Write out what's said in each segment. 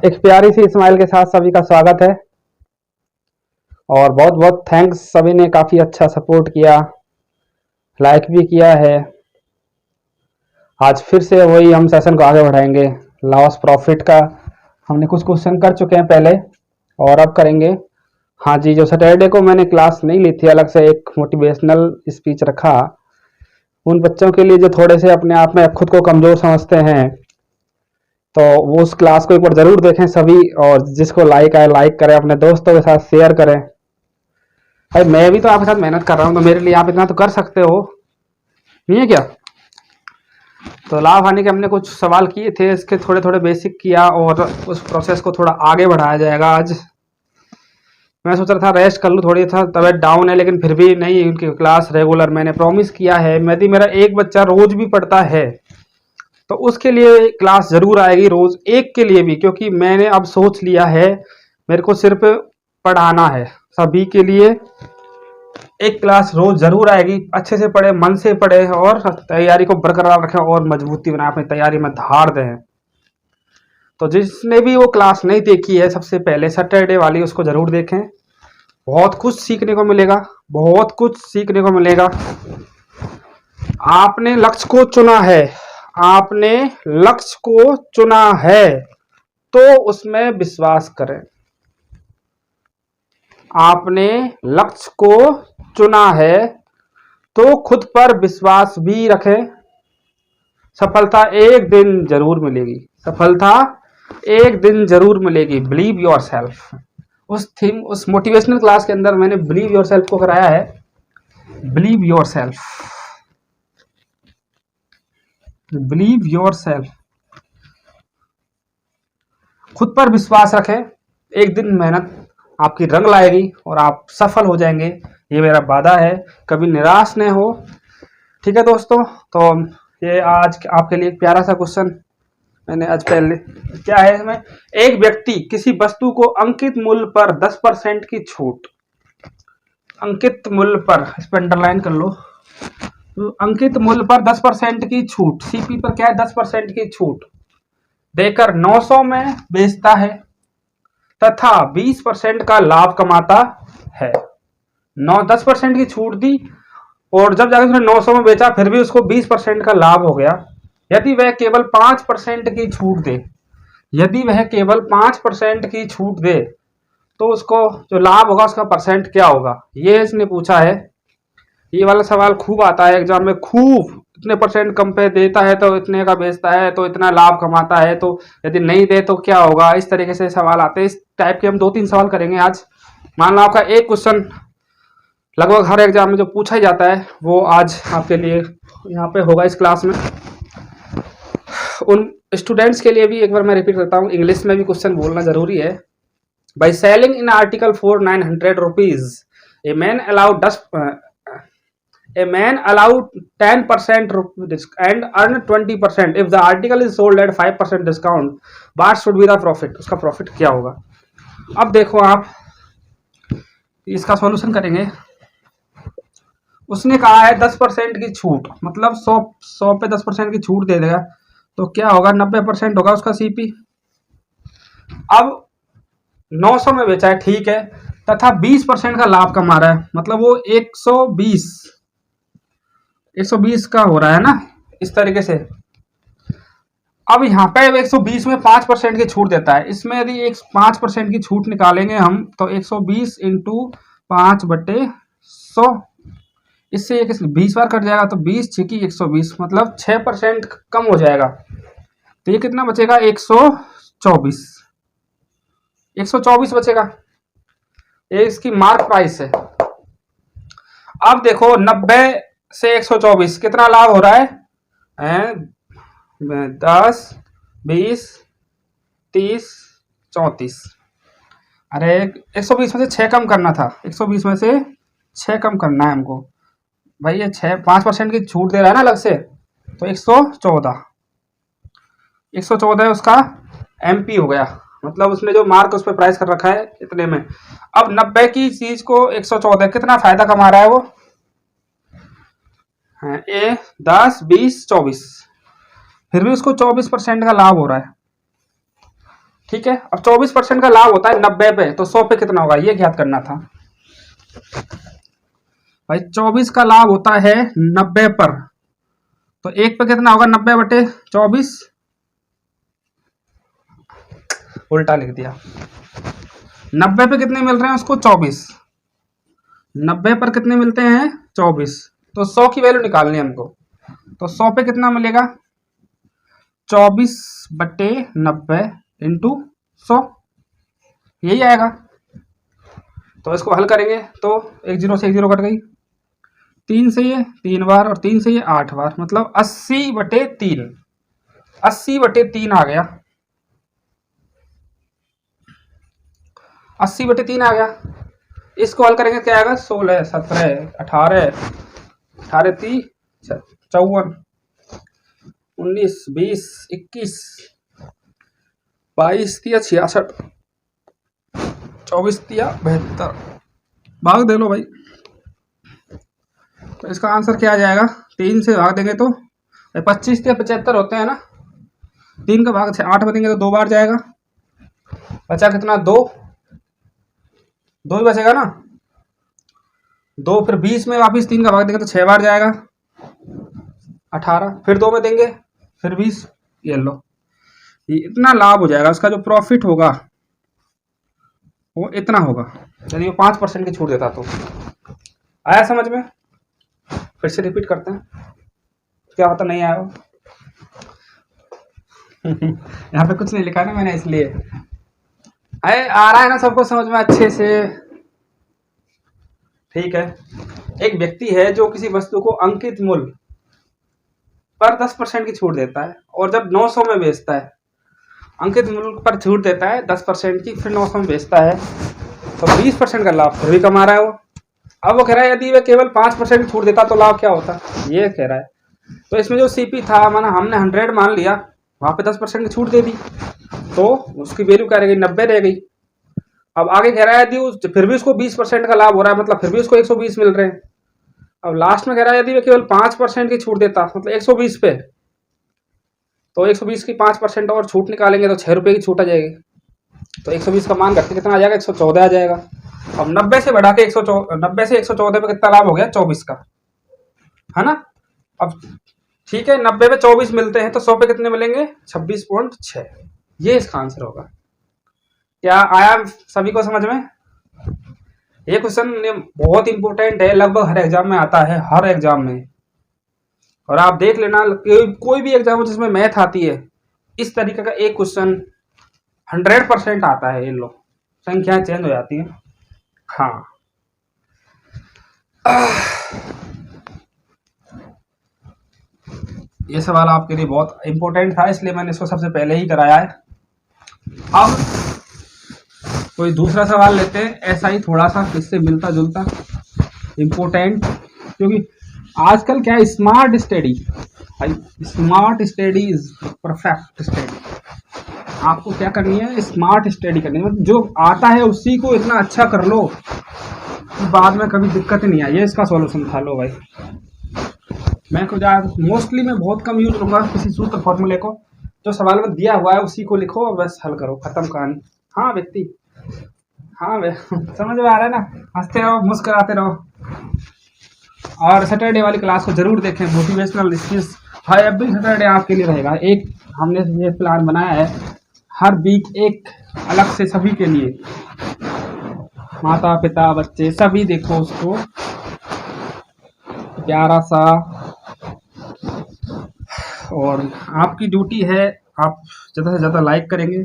एक प्यारी सी स्माइल के साथ सभी का स्वागत है और बहुत बहुत थैंक्स। सभी ने काफ़ी अच्छा सपोर्ट किया, लाइक भी किया है। आज फिर से वही हम सेशन को आगे बढ़ाएंगे। लॉस प्रॉफिट का हमने कुछ क्वेश्चन कर चुके हैं पहले और अब करेंगे। हाँ जी, जो सैटरडे को मैंने क्लास नहीं ली थी, अलग से एक मोटिवेशनल स्पीच रखा उन बच्चों के लिए जो थोड़े से अपने आप में खुद को कमज़ोर समझते हैं, तो वो उस क्लास को एक बार ज़रूर देखें सभी। और जिसको लाइक आए लाइक करें, अपने दोस्तों के साथ शेयर करें। भाई मैं भी तो आपके साथ मेहनत कर रहा हूँ, तो मेरे लिए आप इतना तो कर सकते हो, नहीं है क्या? तो लाभ हानि के हमने कुछ सवाल किए थे, इसके थोड़े थोड़े बेसिक किया और उस प्रोसेस को थोड़ा आगे बढ़ाया जाएगा। आज मैं सोच रहा था रेस्ट कर लूँ, थोड़ी था तबीयत डाउन है, लेकिन फिर भी नहीं, उनकी क्लास रेगुलर मैंने प्रॉमिस किया है। यदि मेरा एक बच्चा रोज भी पढ़ता है तो उसके लिए क्लास जरूर आएगी, रोज एक के लिए भी, क्योंकि मैंने अब सोच लिया है मेरे को सिर्फ पढ़ाना है। सभी के लिए एक क्लास रोज जरूर आएगी। अच्छे से पढ़े, मन से पढ़े और तैयारी को बरकरार रखें और मजबूती बनाए, अपनी तैयारी में धार दें। तो जिसने भी वो क्लास नहीं देखी है, सबसे पहले सैटरडे वाली उसको जरूर देखें। बहुत कुछ सीखने को मिलेगा, बहुत कुछ सीखने को मिलेगा। आपने लक्ष्य को चुना है, आपने लक्ष्य को चुना है तो उसमें विश्वास करें। आपने लक्ष्य को चुना है तो खुद पर विश्वास भी रखें। सफलता एक दिन जरूर मिलेगी, सफलता एक दिन जरूर मिलेगी। बिलीव योर सेल्फ, उस मोटिवेशनल क्लास के अंदर मैंने बिलीव योर सेल्फ को कराया है। Believe your self, believe your self, खुद पर विश्वास रखें। एक दिन मेहनत आपकी रंग लाएगी और आप सफल हो जाएंगे, ये मेरा वादा है। कभी निराश नहीं हो, ठीक है दोस्तों? तो ये आज आपके लिए एक प्यारा सा क्वेश्चन मैंने आज पहले क्या है इसमें। एक व्यक्ति किसी वस्तु को अंकित मूल्य पर 10% की छूट, अंकित मूल्य पर, इस पर अंडरलाइन कर लो, तो अंकित मूल्य पर 10% की छूट, सीपी पर क्या है 10% की छूट देकर 900 में बेचता है तथा 20% का लाभ कमाता है। 10% की छूट दी और जब जाकर उसने 900 में बेचा, फिर भी उसको 20% का लाभ हो गया। यदि वह केवल 5% की छूट दे, यदि वह केवल 5% की छूट दे तो उसको जो लाभ होगा उसका परसेंट क्या होगा, ये इसने पूछा है। ये वाला सवाल खूब आता है एग्जाम में, खूब। इतने परसेंट कम पे देता है तो इतने का बेचता है तो इतना लाभ कमाता है, तो यदि नहीं दे तो क्या होगा, इस तरीके से सवाल आते हैं। इस टाइप के हम 2-3 सवाल करेंगे आज। मान लो आपका एक क्वेश्चन लगभग हर एग्जाम में जो पूछा ही जाता है वो आज आपके लिए यहाँ पे होगा इस क्लास में। उन स्टूडेंट्स के लिए भी एक बार मैं रिपीट करता हूँ, इंग्लिश में भी क्वेश्चन बोलना जरूरी है। By selling in article for 900 rupees, a man allowed a man allowed 10% and earn 20% if the article is sold at 5% discount, what should be the profit? उसका प्रॉफिट क्या होगा? अब देखो आप इसका सॉल्यूशन करेंगे। उसने कहा है 10% की छूट, मतलब 100 पे 10% की छूट दे देगा तो क्या होगा, 90% होगा उसका सीपी। अब 900 में बेचा है, ठीक है, तथा 20% का लाभ कमा रहा है, मतलब वो 120 का हो रहा है ना, इस तरीके से। अब यहाँ पे 120 में 5% की छूट देता है। इसमें यदि 5% की छूट निकालेंगे हम तो 120 इंटू 5/100, इससे 20 बार कट जाएगा तो 20 छिकी 120, मतलब 6% कम हो जाएगा। तो ये कितना बचेगा, 124 बचेगा। ये इसकी मार्क प्राइस है। अब देखो 90 से 124 कितना लाभ हो रहा है, 10, 20, 30, 34। अरे 120 में से 6 कम करना था, 120 में से 6 कम करना है हमको भाई। ये 5% की छूट दे रहा है ना अलग से, तो 114 उसका एमपी हो गया, मतलब उसने जो मार्क उस पर प्राइस कर रखा है इतने में। अब 90 की चीज को 114, कितना फायदा कमा रहा है वो, 10, 20, 24, फिर भी उसको 24% का लाभ हो रहा है। ठीक है। अब 24% का लाभ होता है 90 पे, तो 100 पे कितना होगा ये ज्ञात करना था भाई। 24 का लाभ होता है 90 पर, तो एक पे कितना होगा 90/24, उल्टा लिख दिया। 90 पे कितने मिल रहे हैं उसको 24, 90 पर कितने मिलते हैं 24, तो 100 की वैल्यू निकालनी है हमको। तो 100 पे कितना मिलेगा 24/90 इंटू 100, यही आएगा। तो इसको हल करेंगे तो एक जीरो से एक जीरो कट गई, 3 से ये 3 बार और 3 से ये 8 बार, मतलब 80/3, 80/3 आ गया, 80/3 आ गया। इसको हल करेंगे क्या आएगा 16, 17, 18, 18 30 54, 19, 20, 21, 22 तिया 66, 24 तिया 72, भाग दे लो भाई। तो इसका आंसर क्या आ जाएगा, 3 से भाग देंगे तो 25 तिया 75 होते हैं ना, 3 का भाग 8 में देंगे तो 2 बार जाएगा, बचा कितना 2 ही बचेगा ना, 2, फिर 20 में वापिस 3 का भाग देंगे तो 6 बार जाएगा, 18, फिर 2 में देंगे फिर 20, ये लो, ये इतना लाभ हो जाएगा। उसका जो प्रॉफिट होगा वो इतना होगा, यदि वो 5% की छूट देता तो। आया समझ में? फिर से रिपीट करते हैं, क्या होता नहीं आया वो यहाँ पे कुछ नहीं लिखा ना मैंने, इसलिए अरे आ रहा है ना सबको समझ में अच्छे से? ठीक है। एक व्यक्ति है जो किसी वस्तु को अंकित मूल्य पर 10% की छूट देता है, और जब 900 में बेचता है, अंकित मूल्य पर छूट देता है 10% की, फिर 900 में बेचता है, तो 20% का लाभ फिर भी कमा रहा है वो। अब वो कह रहा है यदि वह केवल 5% की छूट देता तो लाभ क्या होता, ये कह रहा है। तो इसमें जो सीपी था, माना हमने 100 मान लिया, वहां पे 10% की छूट दे दी, तो उसकी वैल्यू क्या रह गई 90 रह गई। अब आगे कह रहा है यदि फिर भी उसको 20% का लाभ हो रहा है, मतलब फिर भी उसको 120 मिल रहे हैं। अब लास्ट में कह रहा है यदि वह केवल 5% की छूट देता, मतलब 120 पे, तो 120 की 5% और छूट निकालेंगे तो 6 रुपए की छूट आ जाएगी। तो 120 का मान घटके कितना आ जाएगा 114 आ जाएगा। अब 90 से बढ़ा के 90 से 114 पे कितना लाभ हो गया 24 का, है ना। अब ठीक है, 90 पे 24 मिलते हैं तो 100 पे कितने मिलेंगे 26.6, ये इसका आंसर होगा। क्या आया सभी को समझ में? ये क्वेश्चन बहुत इंपॉर्टेंट है, लगभग हर एग्जाम में आता है, हर एग्जाम में। और आप देख लेना कोई भी एग्जाम हो जिसमें मैथ आती है, इस तरीके का एक क्वेश्चन 100% आता है। ये लो संख्याएं चेंज हो जाती हैं। हाँ ये सवाल आपके लिए बहुत इंपॉर्टेंट था, इसलिए मैंने इसको सबसे पहले ही कराया है। अब कोई दूसरा सवाल लेते हैं, ऐसा ही थोड़ा सा इससे मिलता जुलता इंपॉर्टेंट, क्योंकि आजकल क्या है smart study, smart study is perfect study. आपको क्या करनी है स्मार्ट स्टडी करनी है, मतलब जो आता है उसी को इतना अच्छा कर लो कि बाद में कभी दिक्कत नहीं आई। ये इसका सॉल्यूशन था। लो भाई मैं खुद मोस्टली मैं बहुत कम यूज करूंगा किसी सूत्र फॉर्मूले को, जो सवाल में दिया हुआ है उसी को लिखो और बस हल करो, खत्म कहानी। हाँ व्यक्ति, हाँ समझ में आ रहा है ना, हंसते रहो मुस्कुराते रहो। और सैटरडे वाली क्लास को जरूर देखें, मोटिवेशनल स्किल्स हर एवरी सैटरडे आपके लिए रहेगा। एक हमने ये प्लान बनाया है, हर वीक एक अलग से सभी के लिए, माता पिता बच्चे सभी देखो उसको प्यारा सा। और आपकी ड्यूटी है आप ज़्यादा से ज़्यादा लाइक करेंगे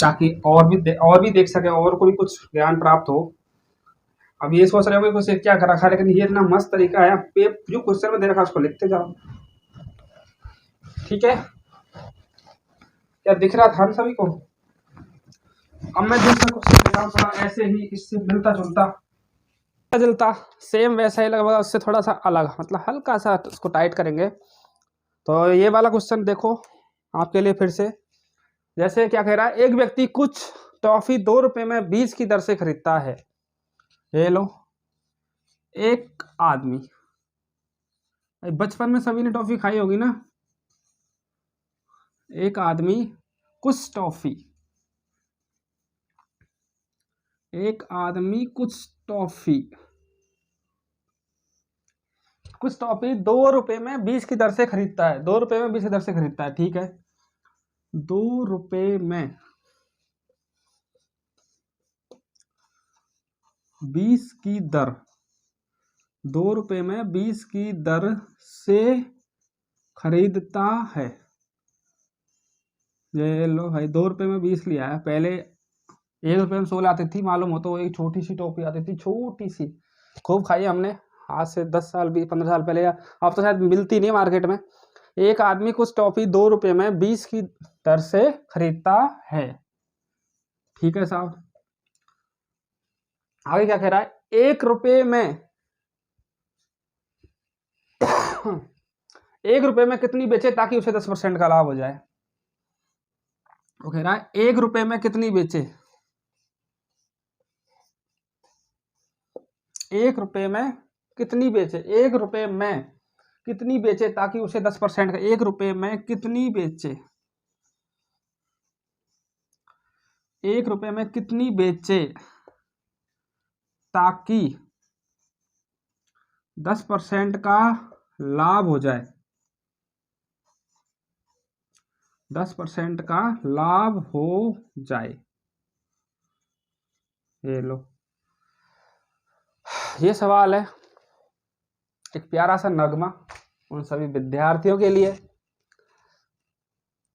ताकि और भी देख सके और को भी कुछ ज्ञान प्राप्त हो। अब ये सोच रहे हो कि क्या कर रखा है, लेकिन ये इतना मस्त तरीका है, जो क्वेश्चन में दे रखा है उसको लिखते जाओ। ठीक है, क्या दिख रहा था हम सभी को? अब मैं दूसरा क्वेश्चन दे रहा हूँ थोड़ा ऐसे ही, इससे मिलता जुलता सेम वैसा ही लगभग, उससे थोड़ा सा अलग, मतलब हल्का सा उसको टाइट करेंगे। तो ये वाला क्वेश्चन देखो आपके लिए फिर से। जैसे क्या कह रहा है, एक व्यक्ति कुछ टॉफी 2 रुपए में 20 की दर से खरीदता है। ये लो, एक आदमी, बचपन में सभी ने टॉफी खाई होगी ना। एक आदमी कुछ टॉफी एक आदमी कुछ टॉफी 2 रुपए में 20 की दर से खरीदता है। 2 रुपए में 20 की दर से खरीदता है, ठीक है। 2 रुपए में 20 की दर, 2 रुपए में 20 की दर से खरीदता है। ये लो भाई, 2 रुपए में 20 लिया है। पहले 1 रुपए में 16 आती थी, मालूम हो तो, एक छोटी सी टॉफी आती थी, छोटी सी, खूब खाई हमने आज से 10 साल 15 साल पहले। अब तो शायद मिलती नहीं मार्केट में। एक आदमी कुछ टॉफी 2 रुपए में 20 की दर से खरीदता है, ठीक है साहब। आगे क्या कह रहा है, 1 रुपए में 1 रुपए में कितनी बेचे ताकि उसे 10% का लाभ हो जाए। वो कह रहा है 1 रुपए में कितनी बेचे, 1 रुपए में कितनी बेचे, 1 रुपए में कितनी बेचे ताकि उसे 10% का, 1 रुपए में कितनी बेचे, 1 रुपए में कितनी बेचे ताकि 10% का लाभ हो जाए, 10% का लाभ हो जाए। ये लो, ये सवाल है, एक प्यारा सा नगमा उन सभी विद्यार्थियों के लिए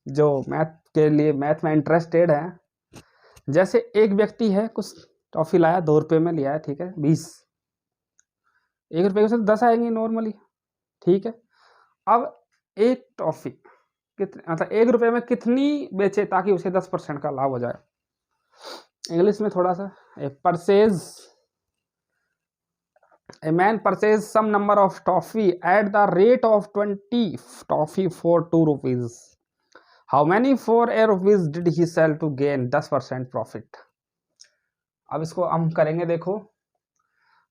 जो मैथ में इंटरेस्टेड है। जैसे एक व्यक्ति है, कुछ टॉफी लाया, 2 रुपए में लिया है, ठीक है, 20, 1 रुपए से 10 आएंगी नॉर्मली, ठीक है। अब एक टॉफी मतलब 1 रुपए में कितनी बेचे ताकि उसे 10% का लाभ हो जाए। इंग्लिश में थोड़ा सा, A man purchased some number of toffee at the rate of 20 toffee for 2 rupees. How many for a rupees did he sell to gain 10% profit? अब इसको हम करेंगे, देखो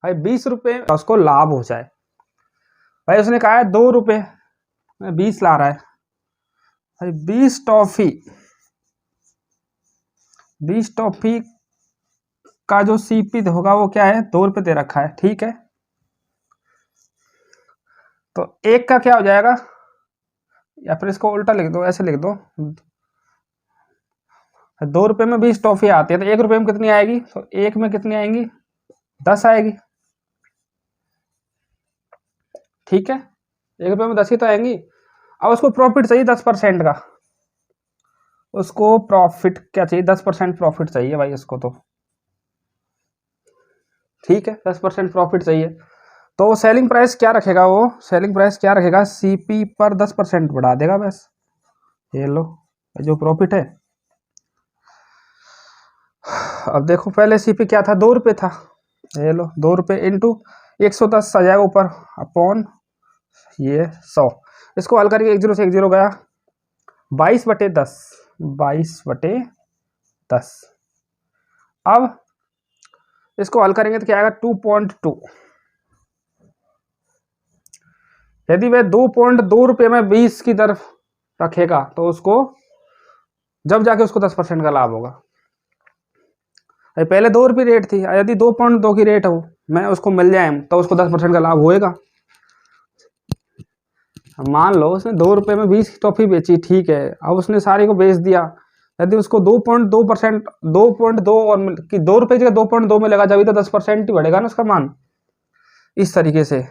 भाई 20 रुपए उसको लाभ हो जाए। भाई उसने कहा है 2 रुपए में 20 ला रहा है। भाई 20 टॉफी का जो सीपी होगा वो क्या है, 2 रुपए दे रखा है, ठीक है। तो एक का क्या हो जाएगा, या फिर इसको उल्टा लिख दो, ऐसे लिख दो, 2 रुपए में 20 टॉफी आती है तो 1 रुपए में कितनी आएगी, तो 1 में कितनी आएंगी, 10 आएगी, ठीक है। 1 रुपए में 10 ही तो आएंगी। अब उसको प्रॉफिट चाहिए 10% का, उसको प्रॉफिट क्या चाहिए, 10% प्रॉफिट चाहिए भाई उसको, तो ठीक है, 10% प्रॉफिट चाहिए। तो सेलिंग प्राइस क्या रखेगा, वो सेलिंग प्राइस क्या रखेगा, सीपी पर 10% बढ़ा देगा बस। ये लो जो प्रॉफिट है। अब देखो पहले सीपी क्या था, 2 रुपए था, ये लो 2 रुपए इंटू 110 आ जाएगा ऊपर अपॉन ये 100। इसको हल करके 1 0 से 1 0 गया, 22/10, 22/10। अब इसको हल करेंगे तो क्या आएगा, 2.2। यदि वह 2.2 रुपए में 20 की दर रखेगा तो उसको जब जाके उसको 10% का लाभ होगा। पहले 2 रुपये रेट थी, यदि 2.2 की रेट हो मैं उसको मिल जाए तो उसको 10% का लाभ होएगा। मान लो उसने 2 रुपए में 20 की टॉफी बेची, ठीक है, अब उसने सारी को बेच दिया, यदि उसको 2.2% 2.2 और 2 रुपए की 2.2 में लगा, जब तो 10% ही बढ़ेगा ना उसका मान। इस तरीके से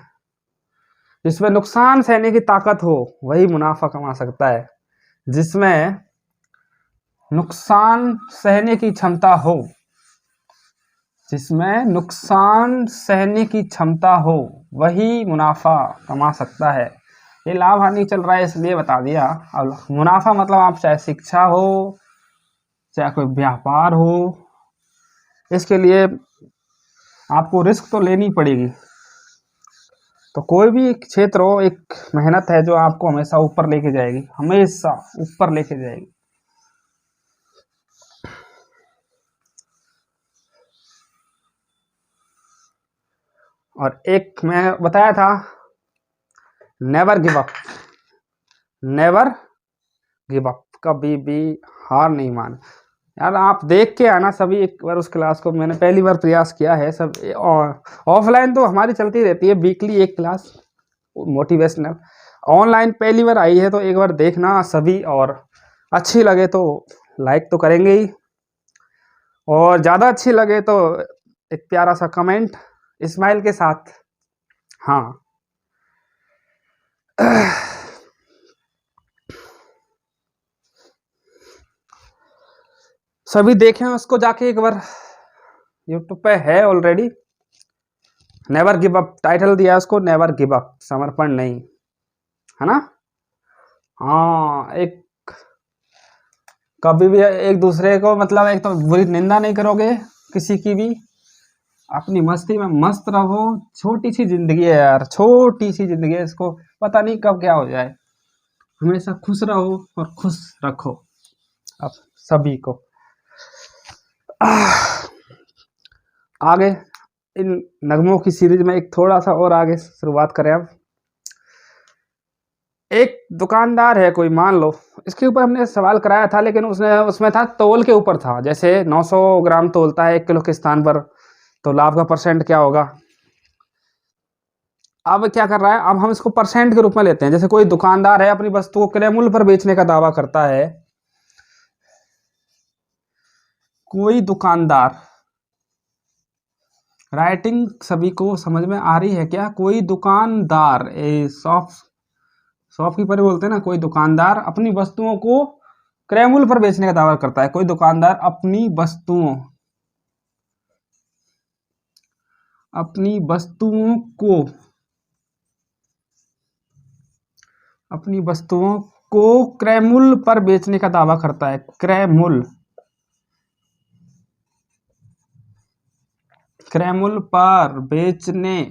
जिसमें नुकसान सहने की ताकत हो वही मुनाफा कमा सकता है, जिसमें नुकसान सहने की क्षमता हो, जिसमें नुकसान सहने की क्षमता हो वही मुनाफा कमा सकता है। ये लाभ हानि चल रहा है इसलिए बता दिया। अब मुनाफा मतलब आप चाहे शिक्षा हो चाहे कोई व्यापार हो, इसके लिए आपको रिस्क तो लेनी पड़ेगी। तो कोई भी एक क्षेत्र हो, एक मेहनत है जो आपको हमेशा ऊपर लेके जाएगी, हमेशा ऊपर लेके जाएगी। और एक मैं बताया था, never give up, never give up, कभी भी हार नहीं मान। यार आप देख के आना सभी एक बार उस क्लास को। मैंने पहली बार प्रयास किया है सब। और ऑफलाइन तो हमारी चलती रहती है, वीकली एक क्लास मोटिवेशनल। ऑनलाइन पहली बार आई है तो एक बार देखना सभी, और अच्छी लगे तो लाइक तो करेंगे ही, और ज़्यादा अच्छी लगे तो एक प्यारा सा कमेंट स्माइल के साथ। हाँ सभी देखें उसको जाके एक बार, यूट्यूब पे है already. Never give up title दिया उसको, नेवर गिव अप, समर्पण नहीं, है ना। हाँ, एक कभी भी एक दूसरे को मतलब एक तो बुरी निंदा नहीं करोगे किसी की भी, अपनी मस्ती में मस्त रहो। छोटी सी जिंदगी है यार, छोटी सी जिंदगी है, इसको पता नहीं कब क्या हो जाए। हमेशा खुश रहो और खुश रखो आप सभी को। आगे इन नगमों की सीरीज में एक थोड़ा सा और आगे शुरुआत करें अब। एक दुकानदार है कोई, मान लो इसके ऊपर हमने सवाल कराया था, लेकिन उसमें था तोल के ऊपर था। जैसे 900 ग्राम तोलता है 1 किलो के स्थान पर, तो लाभ का परसेंट क्या होगा। अब क्या कर रहा है, अब हम इसको परसेंट के रूप में लेते हैं। जैसे कोई दुकानदार है अपनी वस्तु को क्रय मूल्य पर बेचने का दावा करता है। कोई दुकानदार, राइटिंग सभी को समझ में आ रही है क्या। कोई दुकानदार, शॉपकीपर बोलते हैं ना, कोई दुकानदार अपनी वस्तुओं को क्रय मूल्य पर बेचने का दावा करता है। कोई दुकानदार अपनी वस्तुओं को क्रय मूल्य पर बेचने का दावा करता है। क्रय मूल्य पर बेचने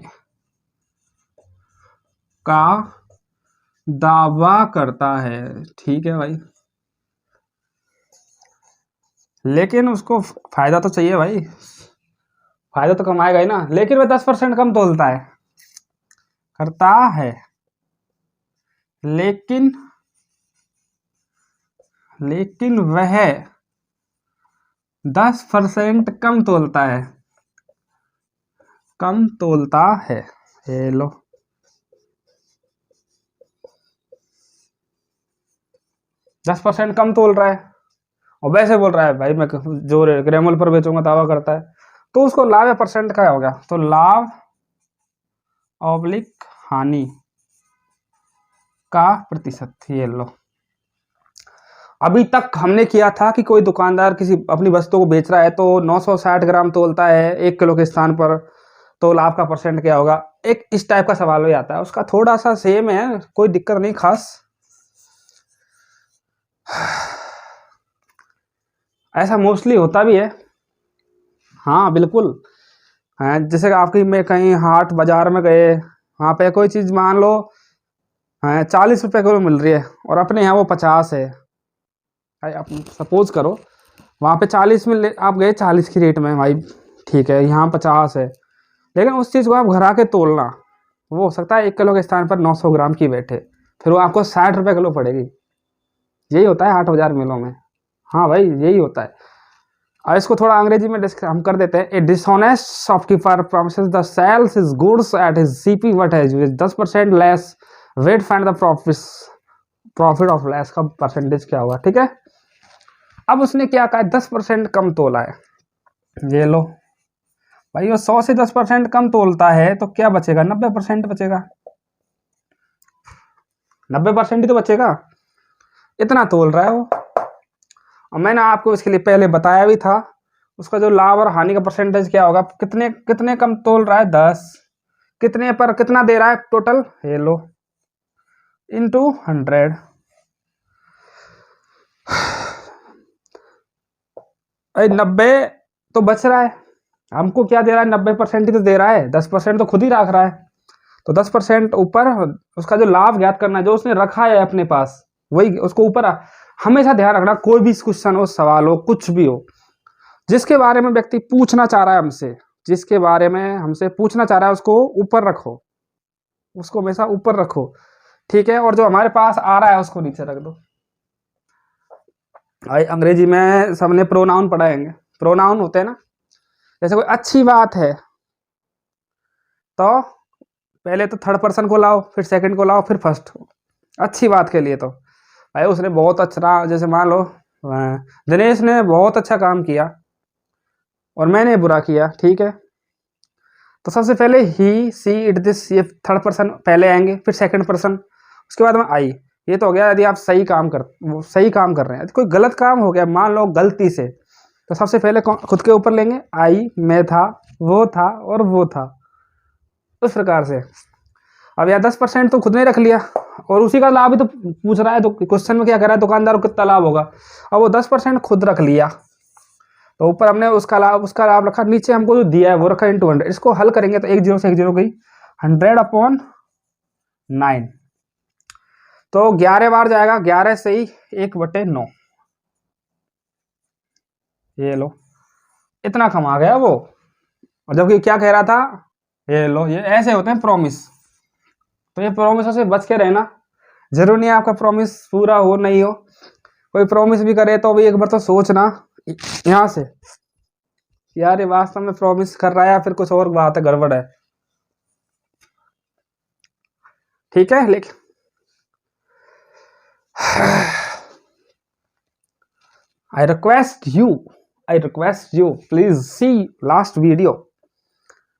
का दावा करता है, ठीक है भाई। लेकिन उसको फायदा तो चाहिए भाई, फायदा तो कमाएगा ही ना। लेकिन वह 10% कम तोलता है, करता है, लेकिन वह 10% कम तोलता है। ये लो, दस % कम तोल रहा है और वैसे बोल रहा है भाई मैं जो ग्रेमल पर बेचूंगा दावा करता है। तो उसको लाभ या परसेंट का हो गया, तो लाभ ऑब्लिक हानि का प्रतिशत। ये लो, अभी तक हमने किया था कि कोई दुकानदार किसी अपनी वस्तु को बेच रहा है तो 960 ग्राम तोलता है 1 किलो के स्थान पर, तो लाभ का परसेंट क्या होगा। एक इस टाइप का सवाल हो जाता है, उसका थोड़ा सा सेम है, कोई दिक्कत नहीं खास। ऐसा मोस्टली होता भी है, हाँ बिल्कुल। जैसे आपकी में कहीं हाट बाजार में गए, वहाँ पे कोई चीज़ मान लो 40 रुपये किलो मिल रही है और अपने यहाँ वो 50 है। आप सपोज करो वहाँ पे 40 में आप गए 40 की रेट में भाई, ठीक है, यहाँ 50 है। लेकिन उस चीज़ को आप घर आके तोलना, वो हो सकता है 1 किलो के स्थान पर 900 ग्राम की बैठे, फिर वो आपको 60 रुपये किलो पड़ेगी। यही होता है हाट बाजार मिलों में, हाँ भाई यही होता है। और इसको थोड़ा अंग्रेजी में हम कर देते हैं। ए dishonest shopkeeper promises the sales his goods at his CP what has 10% less, weight find the profit of less का परसेंटेज क्या होगा, ठीक है। अब उसने क्या कहा, 10% कम तोला है। ये लो भाई, वो 100 से 10% कम तोलता है तो क्या बचेगा, 90% बचेगा। 90% ही तो बचेगा, इतना तोल रहा है वो। और मैंने आपको इसके लिए पहले बताया भी था, उसका जो लाभ और हानि का परसेंटेज क्या होगा। कितने कम तोल रहा है, 10, कितने पर कितना दे रहा है टोटल, ये लो इंटू 100। अरे 90 तो बच रहा है, हमको क्या दे रहा है, 90% ही तो दे रहा है, 10% तो खुद ही रख रहा है। तो 10% ऊपर उसका जो लाभ ज्ञात करना है, जो उसने रखा है अपने पास, वही उसको ऊपर हमेशा ध्यान रखना। कोई भी क्वेश्चन हो, सवाल हो, कुछ भी हो, जिसके बारे में व्यक्ति पूछना चाह रहा है हमसे, जिसके बारे में हमसे पूछना चाह रहा है, उसको ऊपर रखो, उसको हमेशा ऊपर रखो, ठीक है। और जो हमारे पास आ रहा है उसको नीचे रख दो। भाई अंग्रेजी में सबने प्रोनाउन पढ़ाएंगे। प्रोनाउन होते हैं ना, जैसे कोई अच्छी बात है तो पहले तो थर्ड पर्सन को लाओ, फिर सेकंड को लाओ, फिर फर्स्ट को। अच्छी बात के लिए तो भाई उसने बहुत अच्छा, जैसे मान लो दिनेश ने बहुत अच्छा काम किया और मैंने बुरा किया, ठीक है, तो सबसे पहले ही, सी, इट, दिस, ये थर्ड पर्सन पहले आएंगे, फिर सेकंड पर्सन, उसके बाद में आई। ये तो हो गया यदि आप सही काम कर रहे हैं। यदि कोई गलत काम हो गया मान लो गलती से, तो सबसे पहले खुद के ऊपर लेंगे, आई, मैं था, वो था और वो था, उस प्रकार से। अब यार 10% तो खुद ने रख लिया और उसी का लाभ ही तो पूछ रहा है, तो क्वेश्चन में क्या कर रहा है, दुकानदार को कितना लाभ होगा। अब वो 10% खुद रख लिया, तो ऊपर हमने उसका लाभ रखा, नीचे हमको जो दिया है वो रखा इंटू 100। इसको हल करेंगे तो एक जीरो से एक जीरो गई, 100/9, तो 11 बार जाएगा, 11 से ही 1/9। ये लो, इतना कमा गया वो। और जबकि क्या कह रहा था, ये लो, ये ऐसे होते हैं प्रॉमिस। तो ये प्रॉमिसों से बच के रहना, जरूरी नहीं आपका प्रॉमिस पूरा हो नहीं हो। कोई प्रॉमिस भी करे तो भी एक बार तो सोचना यहाँ से, यार ये वास्तव में प्रॉमिस कर रहा है या फिर कुछ और बात है, गड़बड़ है, ठीक है। लेकिन I request you please see last video.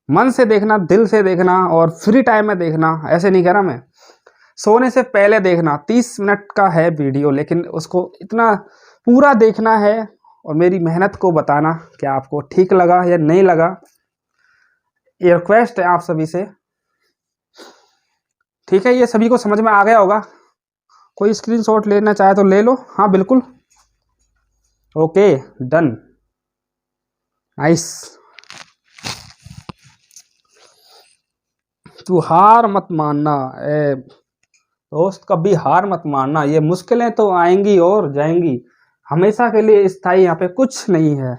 मन से देखना, दिल से देखना और फ्री टाइम में देखना, ऐसे नहीं कह रहा मैं, सोने से पहले देखना। 30 मिनट का है वीडियो, लेकिन उसको इतना पूरा देखना है और मेरी मेहनत को बताना कि आपको ठीक लगा या नहीं लगा। ये रिक्वेस्ट है आप सभी से, ठीक है। ये सभी को समझ में आ गया होगा। कोई स्क्रीनशॉट लेना चाहे तो ले लो, हाँ बिल्कुल, ओके डन, नाइस। तू हार मत मानना दोस्त, कभी हार मत मानना। ये मुश्किलें तो आएंगी और जाएंगी, हमेशा के लिए स्थायी यहाँ पे कुछ नहीं है,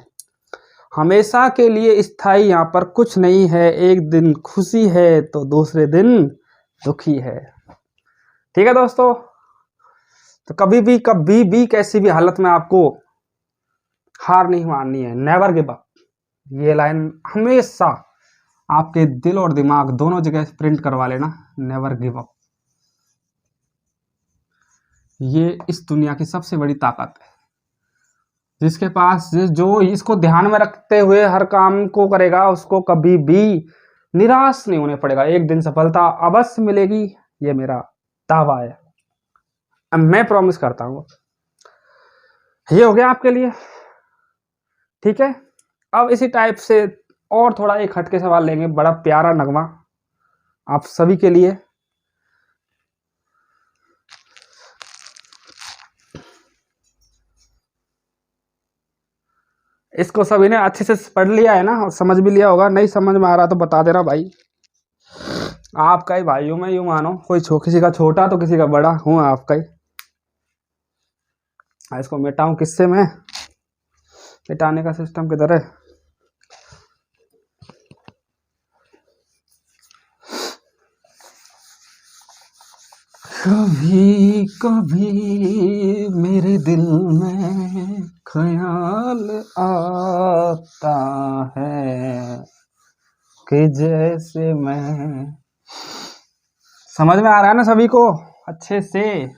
हमेशा के लिए स्थायी यहाँ पर कुछ नहीं है। एक दिन खुशी है तो दूसरे दिन दुखी है, ठीक है दोस्तों। तो कभी भी कैसी भी हालत में आपको हार नहीं माननी है, नेवर गिव अप। ये लाइन हमेशा आपके दिल और दिमाग दोनों जगह प्रिंट करवा लेना, नेवर गिव अप। ये इस दुनिया की सबसे बड़ी ताकत है। जिसके पास, जो इसको ध्यान में रखते हुए हर काम को करेगा, उसको कभी भी निराश नहीं होने पड़ेगा। एक दिन सफलता अवश्य मिलेगी, ये मेरा दावा है, मैं प्रॉमिस करता हूँ। ये हो गया आपके लिए, ठीक है। अब इसी टाइप से और थोड़ा एक हटके सवाल लेंगे, बड़ा प्यारा नगमा आप सभी के लिए। इसको सभी ने अच्छे से पढ़ लिया है ना, और समझ भी लिया होगा। नहीं समझ में आ रहा तो बता देना भाई, आपका ही भाई हूँ मैं, यूँ मानो। कोई किसी का छोटा तो किसी का बड़ा हूँ, आपका ही। इसको मिटाऊं किससे मैं, मिटाने का सिस्टम किधर है। कभी कभी मेरे दिल में ख्याल आता है कि जैसे मैं, समझ में आ रहा है ना सभी को अच्छे से।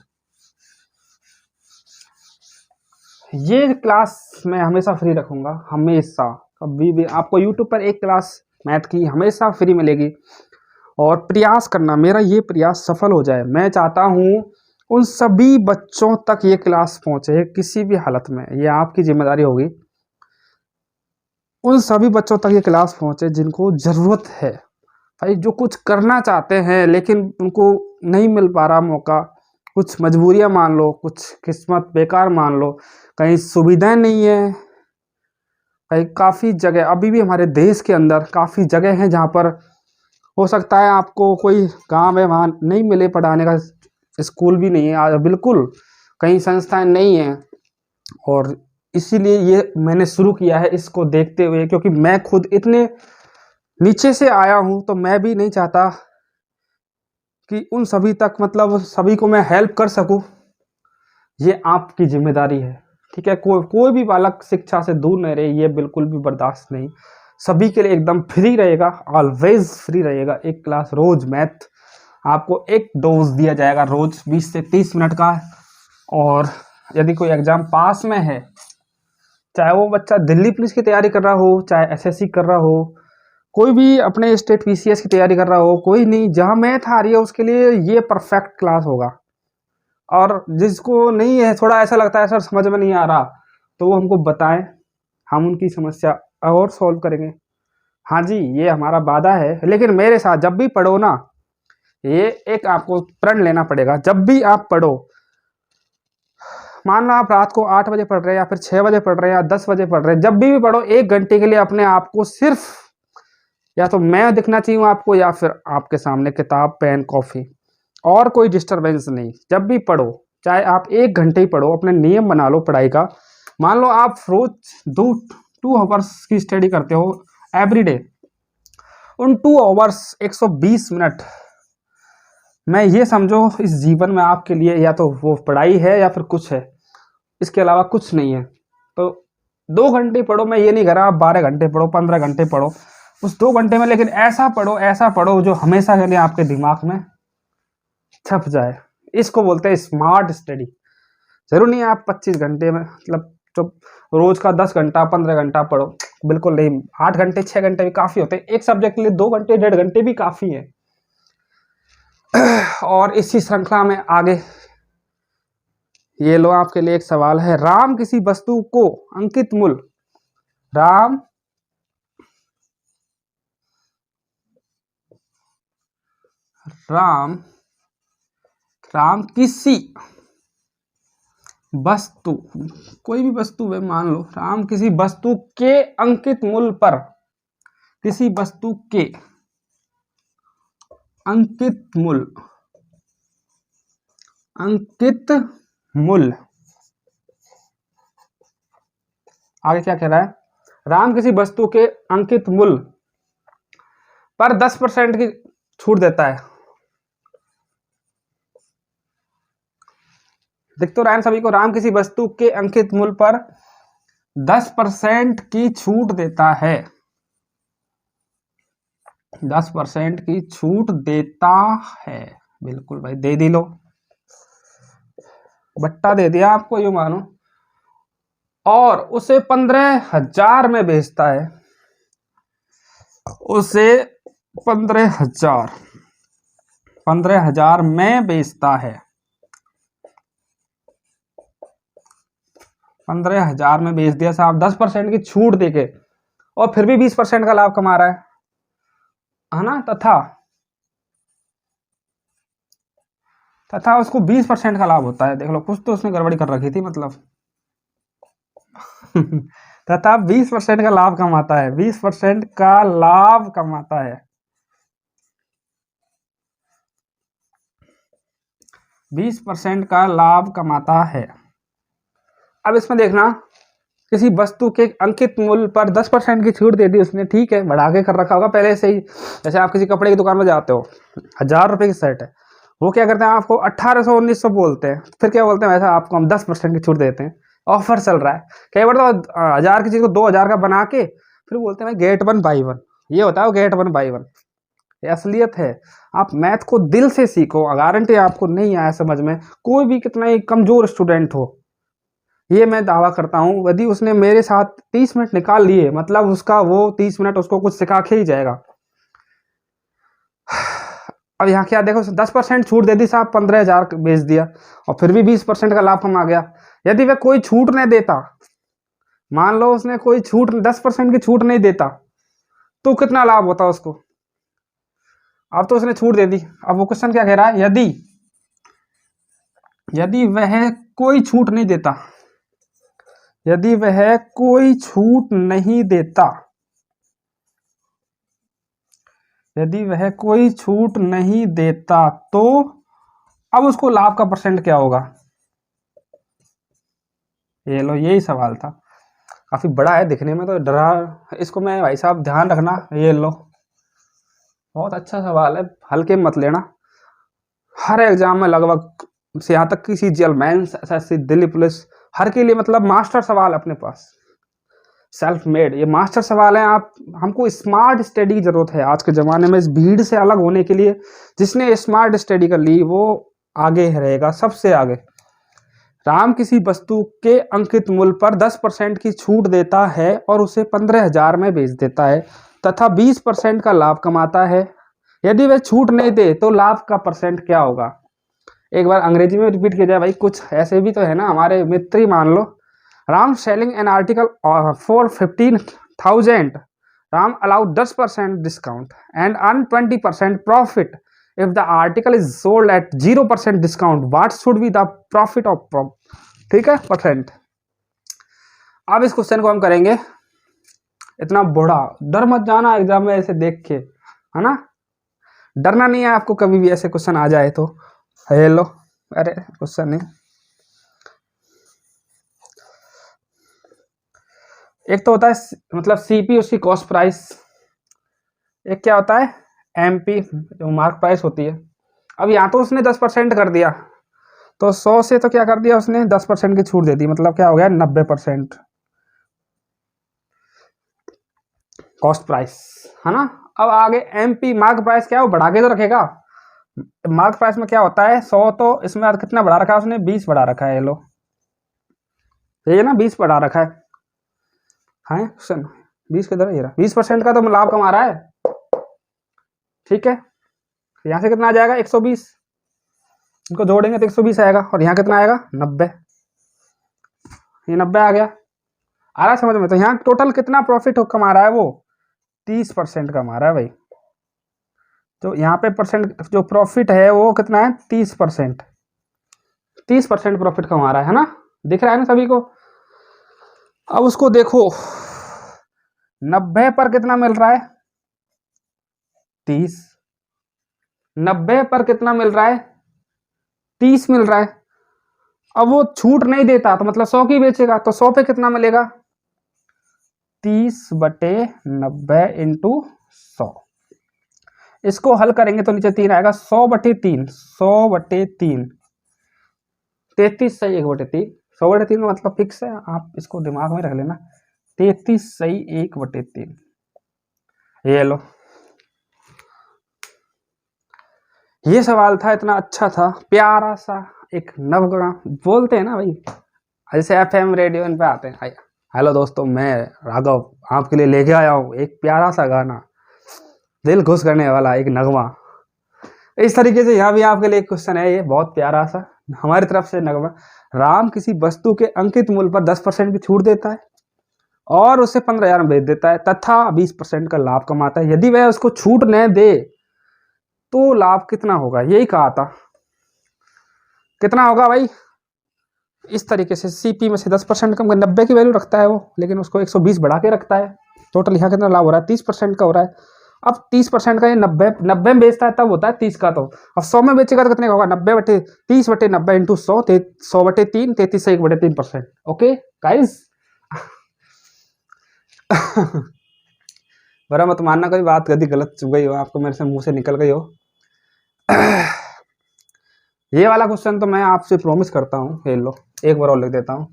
ये क्लास मैं हमेशा फ्री रखूंगा, हमेशा, कभी भी। आपको यूट्यूब पर एक क्लास मैथ की हमेशा फ्री मिलेगी, और प्रयास करना, मेरा ये प्रयास सफल हो जाए। मैं चाहता हूँ उन सभी बच्चों तक ये क्लास पहुँचे, किसी भी हालत में, ये आपकी जिम्मेदारी होगी। उन सभी बच्चों तक ये क्लास पहुँचे जिनको ज़रूरत है भाई, जो कुछ करना चाहते हैं लेकिन उनको नहीं मिल पा रहा मौका। कुछ मजबूरियां मान लो, कुछ किस्मत बेकार मान लो, कहीं सुविधाएं नहीं है, कहीं काफ़ी जगह अभी भी हमारे देश के अंदर काफ़ी जगह हैं जहाँ पर हो सकता है आपको कोई गांव है वहाँ नहीं मिले पढ़ाने का, स्कूल भी नहीं है आज बिल्कुल, कहीं संस्थाएं नहीं हैं। और इसीलिए ये मैंने शुरू किया है, इसको देखते हुए, क्योंकि मैं खुद इतने नीचे से आया हूँ, तो मैं भी नहीं चाहता कि उन सभी तक, मतलब सभी को मैं हेल्प कर सकूँ। ये आपकी जिम्मेदारी है, ठीक है, कोई भी बालक शिक्षा से दूर नहीं रहे, ये बिल्कुल भी बर्दाश्त नहीं। सभी के लिए एकदम फ्री रहेगा, ऑलवेज फ्री रहेगा। एक क्लास रोज मैथ आपको एक डोज दिया जाएगा रोज 20 से 30 मिनट का। और यदि कोई एग्जाम पास में है, चाहे वो बच्चा दिल्ली पुलिस की तैयारी कर रहा हो, चाहे एसएससी कर रहा हो, कोई भी अपने स्टेट पीसीएस की तैयारी कर रहा हो, कोई नहीं, जहाँ मैथ आ रही है उसके लिए ये परफेक्ट क्लास होगा। और जिसको नहीं है, थोड़ा ऐसा लगता है सर समझ में नहीं आ रहा, तो वो हमको बताएं, हम उनकी समस्या और सॉल्व करेंगे। हाँ जी, ये हमारा वादा है। लेकिन मेरे साथ जब भी पढ़ो ना, ये एक आपको प्रण लेना पड़ेगा। जब भी आप पढ़ो, मान लो आप रात को 8 बजे पढ़ रहे हैं, या फिर 6 बजे पढ़ रहे हैं, या 10 बजे पढ़ रहे हैं, जब भी पढ़ो 1 घंटे के लिए अपने आप को सिर्फ, या तो मैं दिखना चाहिए आपको, या फिर आपके सामने किताब, पेन, कॉफी, और कोई डिस्टरबेंस नहीं। जब भी पढ़ो, चाहे आप 1 घंटे ही पढ़ो, अपने नियम बना लो पढ़ाई का। मान लो आप रोज 2 आवर्स की स्टडी करते हो एवरीडे, उन 2 आवर्स 120 मिनट, मैं ये समझो इस जीवन में आपके लिए या तो वो पढ़ाई है या फिर कुछ है, इसके अलावा कुछ नहीं है। तो 2 घंटे पढ़ो, मैं ये नहीं कह रहा आप 12 घंटे पढ़ो, 15 घंटे पढ़ो, उस 2 घंटे में लेकिन ऐसा पढ़ो जो हमेशा के लिए आपके दिमाग में छप जाए। इसको बोलते हैं स्मार्ट स्टडी। जरूर नहीं आप 25 घंटे में, मतलब जो रोज का 10 घंटा 15 घंटा पढ़ो, बिल्कुल नहीं। 8 घंटे 6 घंटे भी काफी होते हैं एक सब्जेक्ट के लिए, 2 घंटे 1.5 घंटे भी काफी है। और इसी श्रृंखला में आगे ये लो, आपके लिए एक सवाल है। राम किसी वस्तु को अंकित मूल्य, राम राम राम किसी वस्तु, कोई भी वस्तु है, मान लो राम किसी वस्तु के अंकित मूल्य पर, किसी वस्तु के अंकित मूल्य, अंकित मूल्य, आगे क्या कह रहा है? राम किसी वस्तु के अंकित मूल्य पर 10% की छूट देता है। दिख तो रहा है सभी को, राम किसी वस्तु के अंकित मूल्य पर 10% की छूट देता है, 10% की छूट देता है। बिल्कुल भाई, दे दी लो, बट्टा दे दिया आपको, यू मानो। और उसे 15,000 में बेचता है, उसे 15,000 में बेचता है, 15,000 में बेच दिया साहब, 10% की छूट देके, और फिर भी 20% का लाभ कमा रहा है ना। तथा उसको 20% का लाभ होता है। देख लो, कुछ तो उसने गड़बड़ी कर रखी थी, मतलब तथा 20% का लाभ कमाता है, 20% का लाभ कमाता है, 20% का लाभ कमाता है। अब इसमें देखना, किसी वस्तु के अंकित मूल्य पर 10% की छूट दे दी उसने, ठीक है, बढ़ा के कर रखा होगा पहले से ही। जैसे आप किसी कपड़े की दुकान में जाते हो, 1000 रुपए की शर्ट है, वो क्या करते हैं, आपको 1800 1900 बोलते हैं, फिर क्या बोलते हैं, वैसा आपको हम 10% की छूट देते हैं, ऑफर चल रहा है। कई बार तो 1000 की चीज को 2000 का बना के फिर बोलते हैं गेट 1 बाई 1, ये होता है वो गेट 1 बाई 1। ये असलियत है। आप मैथ को दिल से सीखो, गारंटी आपको नहीं आया समझ में, कोई भी कितना ही कमजोर स्टूडेंट हो, ये मैं दावा करता हूं, यदि उसने मेरे साथ 30 मिनट निकाल लिए, मतलब उसका वो 30 मिनट उसको कुछ सिखा के ही जाएगा। अब यहाँ क्या देखो, 10% छूट दे दी साहब, 15,000 बेच दिया, और फिर भी 20% का लाभ कमा गया। यदि वह कोई छूट नहीं देता, मान लो उसने कोई छूट 10% की छूट नहीं देता, तो कितना लाभ होता उसको। अब तो उसने छूट दे दी। अब वो क्वेश्चन क्या कह रहा है, यदि वह कोई छूट नहीं देता, यदि वह कोई छूट नहीं देता, यदि वह कोई छूट नहीं देता, तो अब उसको लाभ का परसेंट क्या होगा। ये लो, यही सवाल था, काफी बड़ा है दिखने में तो डरा, इसको मैं भाई साहब ध्यान रखना। ये लो, बहुत अच्छा सवाल है, हल्के मत लेना। हर एग्जाम में लगभग से यहाँ तक कि CGL mains, SSC, Delhi police, हर के लिए मतलब मास्टर सवाल अपने पास, सेल्फ मेड, ये मास्टर सवाल है। आप हमको स्मार्ट स्टडी की जरूरत है आज के ज़माने में, इस भीड़ से अलग होने के लिए। जिसने स्मार्ट स्टडी कर ली वो आगे रहेगा, सबसे आगे। राम किसी वस्तु के अंकित मूल्य पर 10% की छूट देता है और उसे 15,000 में बेच देता है तथा 20% का लाभ कमाता है। यदि वह छूट नहीं दे तो लाभ का परसेंट क्या होगा? एक बार अंग्रेजी में रिपीट किया जाए भाई, कुछ ऐसे भी तो है ना हमारे मित्र ही, मान लो Ram selling an article for 15,000, Ram allowed 10% discount and earn 20% profit if the article is sold at 0% discount, what should be the profit of, ठीक है, परसेंट। अब इस क्वेश्चन को हम करेंगे, इतना बड़ा डर मत जाना एग्जाम में ऐसे देख के, है ना, डरना नहीं है आपको कभी भी ऐसे क्वेश्चन आ जाए तो। हेलो, अरे क्वेश्चन नहीं, एक तो होता है मतलब सीपी, उसकी कॉस्ट प्राइस, एक क्या होता है एमपी जो मार्क प्राइस होती है। अब यहाँ तो उसने 10% कर दिया, तो 100 से तो क्या कर दिया उसने 10% की छूट दे दी, मतलब क्या हो गया 90% कॉस्ट प्राइस, है ना। अब आगे एमपी मार्क प्राइस क्या है, वो बढ़ा के तो रखेगा। मार्क प्राइस में क्या होता है 100, तो इसमें कितना बढ़ा रखा है उसने, 20 बढ़ा रखा है। ये लो, ये ना 20 बढ़ा रखा है सुन, 20 किधर है, ये रहा 20% का तो लाभ कमा रहा है, ठीक है। यहाँ से कितना आ जाएगा 120, इनको जोड़ेंगे तो 120 आएगा, और यहाँ कितना आएगा 90, ये 90 आ गया, आ रहा है समझ में। तो यहाँ टोटल कितना प्रॉफिट कमा रहा है वो, 30% कमा रहा है भाई। तो यहाँ पे परसेंट जो प्रॉफिट है वो कितना है 30%, 30% प्रॉफिट कमा रहा है ना, दिख रहा है ना सभी को। अब उसको देखो 90 पर कितना मिल रहा है 30, 90 पर कितना मिल रहा है 30 मिल रहा है। अब वो छूट नहीं देता तो मतलब 100 की बेचेगा, तो 100 पे कितना मिलेगा 30/90 इंटू 100। इसको हल करेंगे तो नीचे 3 आएगा, 100/3, 100/3, 33 सही 1/3, 100/3 का मतलब फिक्स है, आप इसको दिमाग में रख लेना, 33 सही 1/3। ये लो, ये सवाल था, इतना अच्छा था, प्यारा सा एक नवगा बोलते हैं ना भाई, जैसे एफएम रेडियो इन पे आते हैं। हेलो दोस्तों, मैं राघव आपके लिए लेके आया हूँ एक प्यारा सा गाना, दिल खुश करने वाला एक नगमा। इस तरीके से यहाँ भी आपके लिए एक क्वेश्चन है, ये बहुत प्यारा सा हमारी तरफ से नगमा। राम किसी वस्तु के अंकित मूल्य पर 10% की छूट देता है और उसे 15,000 में बेच देता है तथा 20% का लाभ कमाता है। यदि वह उसको छूट न दे तो लाभ कितना होगा, यही कहा था, कितना होगा भाई। इस तरीके से सीपी में से 10% कम, 90 की वैल्यू रखता है वो, लेकिन उसको 120 बढ़ा के रखता है। टोटल यहाँ कितना लाभ हो रहा है 30% का हो रहा है। अब 30% का ये 90 में बेचता है तब होता है 30 का, तो अब 100 में बेचेगा तो कितने का होगा 90/30/90 इंटू 100, 100/3, 33 से 1/3%। ओके गाइस, बड़ा मत मानना कोई बात यदि गलत चुप गई हो, आपको मेरे से मुंह से निकल गई हो। ये वाला क्वेश्चन तो मैं आपसे प्रॉमिस करता हूँ, ये लो एक बार और लिख देता हूँ,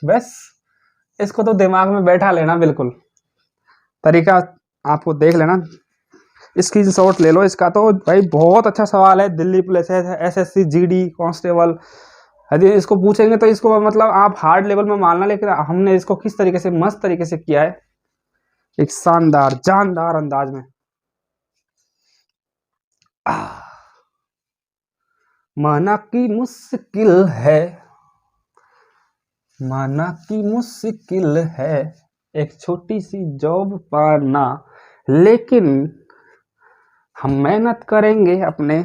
बस इसको तो दिमाग में बैठा लेना, बिल्कुल तरीका आपको देख लेना, स्क्रीनशॉट ले लो इसका। तो भाई बहुत अच्छा सवाल है, दिल्ली पुलिस है, एसएससी जीडी कांस्टेबल, यदि इसको पूछेंगे तो इसको मतलब आप हार्ड लेवल में मानना, लेकिन हमने इसको किस तरीके से मस्त तरीके से किया है, एक शानदार जानदार अंदाज में। माना कि मुश्किल है, माना कि मुश्किल है एक छोटी सी जॉब पाना, लेकिन हम मेहनत करेंगे अपने,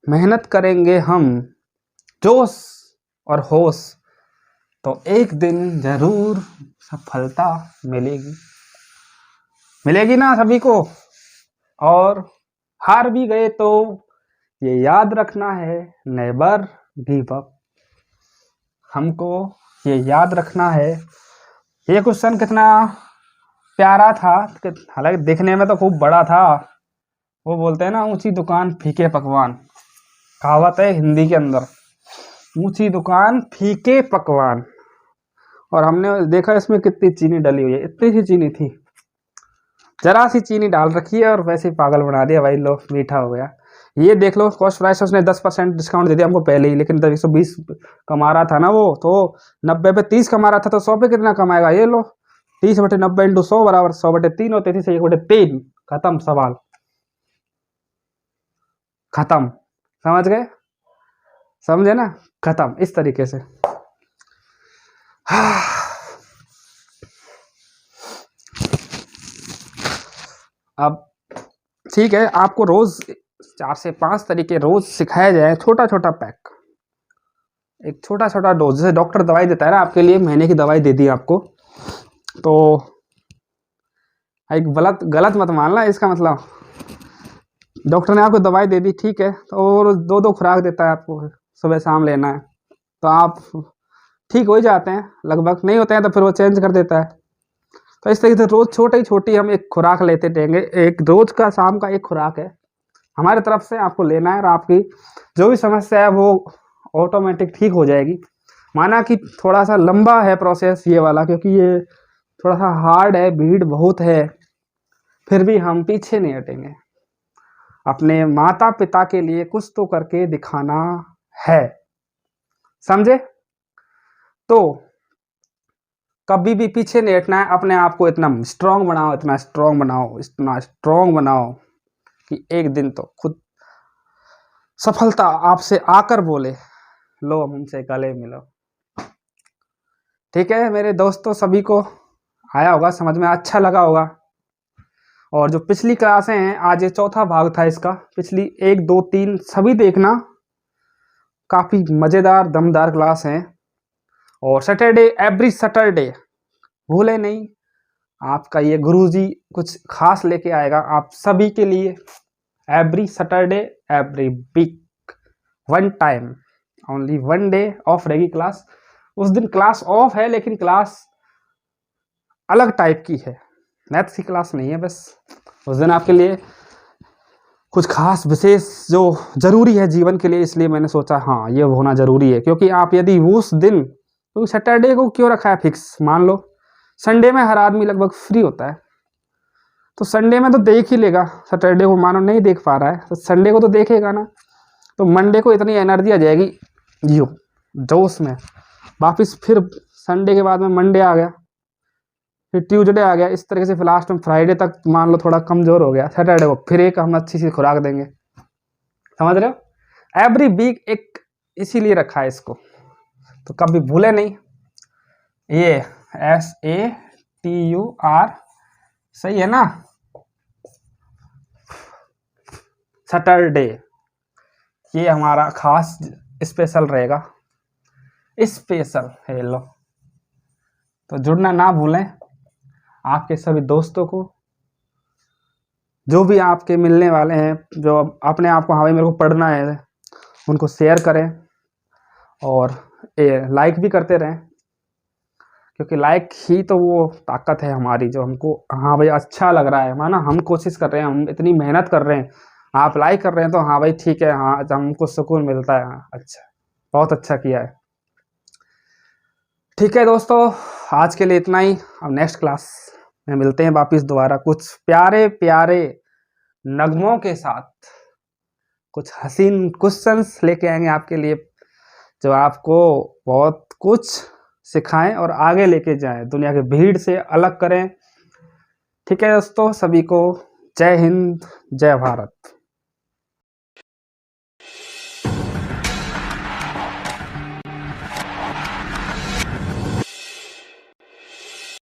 मेहनत करेंगे हम जोश और होश, तो एक दिन जरूर सफलता मिलेगी, मिलेगी ना सभी को। और हार भी गए तो ये याद रखना है, नेवर गिव अप, हमको ये याद रखना है। ये क्वेश्चन कितना प्यारा था, हालांकि देखने में तो खूब बड़ा था, वो बोलते हैं ना ऊंची दुकान फीके पकवान, कहावत है हिंदी के अंदर, ऊंची दुकान फीके पकवान। और हमने देखा इसमें कितनी चीनी डली हुई है, इतनी सी चीनी थी, जरा सी चीनी डाल रखी है और वैसे ही पागल बना दिया भाई, लो मीठा हो गया। ये देख लो कॉस्ट प्राइस उसने 10% डिस्काउंट दे दिया हमको पहले ही, लेकिन जब 120 कमा रहा था ना वो, तो 90 पे 30 कमा रहा था, तो 100 पे कितना कमाएगा, ये लो 30/90 × 100 बराबर 100/3 होते थे, 1/3 खत्म सवाल खत्म। समझ गए, समझे ना, खत्म इस तरीके से। अब ठीक है, आपको रोज 4 से 5 तरीके रोज सिखाया जाए, छोटा छोटा पैक, एक छोटा छोटा डोज, जैसे डॉक्टर दवाई देता है ना आपके लिए, महीने की दवाई दे दी आपको, तो एक गलत मत मानना, इसका मतलब डॉक्टर ने आपको दवाई दे दी, ठीक है, तो और 2-2 खुराक देता है आपको, सुबह शाम लेना है, तो आप ठीक हो ही जाते हैं लगभग, नहीं होते हैं तो फिर वो चेंज कर देता है। तो इस तरीके से रोज छोटी हम एक खुराक लेते रहेंगे, एक रोज का शाम का एक खुराक है हमारे तरफ से, आपको लेना है, और आपकी जो भी समस्या है वो ऑटोमेटिक ठीक हो जाएगी। माना कि थोड़ा सा लंबा है प्रोसेस ये वाला, क्योंकि ये थोड़ा सा हार्ड है, भीड़ बहुत है, फिर भी हम पीछे नहीं हटेंगे। अपने माता पिता के लिए कुछ तो करके दिखाना है, समझे? तो कभी भी पीछे नहीं हटना है, अपने आप को इतना स्ट्रांग बनाओ, इतना स्ट्रांग बनाओ, इतना स्ट्रांग बनाओ कि एक दिन तो खुद सफलता आपसे आकर बोले, लो हमसे गले मिलो। ठीक है मेरे दोस्तों, सभी को आया होगा समझ में, अच्छा लगा होगा। और जो पिछली क्लासें हैं, आज ये चौथा भाग था इसका, पिछली 1, 2, 3 सभी देखना, काफ़ी मज़ेदार दमदार क्लास हैं। और सैटरडे, एवरी सैटरडे भूले नहीं, आपका ये गुरुजी कुछ खास लेके आएगा आप सभी के लिए, every Saturday, every week, 1 time, only 1 day off रहेगी क्लास। उस दिन क्लास ऑफ है, लेकिन क्लास अलग टाइप की है, मैथ्स की क्लास नहीं है, बस उस दिन आपके लिए कुछ खास विशेष जो जरूरी है जीवन के लिए, इसलिए मैंने सोचा हाँ ये होना जरूरी है। क्योंकि आप यदि उस दिन, तो सैटरडे को क्यों रखा है फिक्स, मान लो संडे में हर आदमी लगभग फ्री होता है, तो संडे में तो देख ही लेगा, सैटरडे को मानो नहीं देख पा रहा है तो संडे को तो देखेगा ना, तो मंडे को इतनी एनर्जी आ जाएगी जियो जोश में, वापिस फिर संडे के बाद में मंडे आ गया, फिर ट्यूसडे आ गया, इस तरीके से फिर लास्ट में फ्राइडे तक मान लो थोड़ा कमजोर हो गया, सैटरडे को फिर एक हम अच्छी सी खुराक देंगे। समझ रहे हो, एवरी वीक एक इसीलिए रखा है इसको, तो कभी भूले नहीं। ये SATUR सही है ना, सैटरडे, ये हमारा खास स्पेशल रहेगा, स्पेशल है लो। तो जुड़ना ना भूलें, आपके सभी दोस्तों को, जो भी आपके मिलने वाले हैं, जो अपने आप को हाँ भाई मेरे को पढ़ना है, उनको शेयर करें और लाइक भी करते रहें, क्योंकि लाइक ही तो वो ताकत है हमारी, जो हमको हाँ भाई अच्छा लग रहा है, माना हम कोशिश कर रहे हैं, हम इतनी मेहनत कर रहे हैं, आप लाइक कर रहे हैं, तो हाँ भाई ठीक है, हाँ हमको सुकून मिलता है, हाँ अच्छा बहुत अच्छा किया है। ठीक है दोस्तों, आज के लिए इतना ही, अब नेक्स्ट क्लास में मिलते हैं वापिस दोबारा, कुछ प्यारे प्यारे नगमों के साथ, कुछ हसीन क्वेश्चंस लेके आएंगे आपके लिए, जो आपको बहुत कुछ सिखाएं और आगे लेके जाएं, दुनिया के भीड़ से अलग करें। ठीक है दोस्तों, सभी को जय हिंद, जय भारत।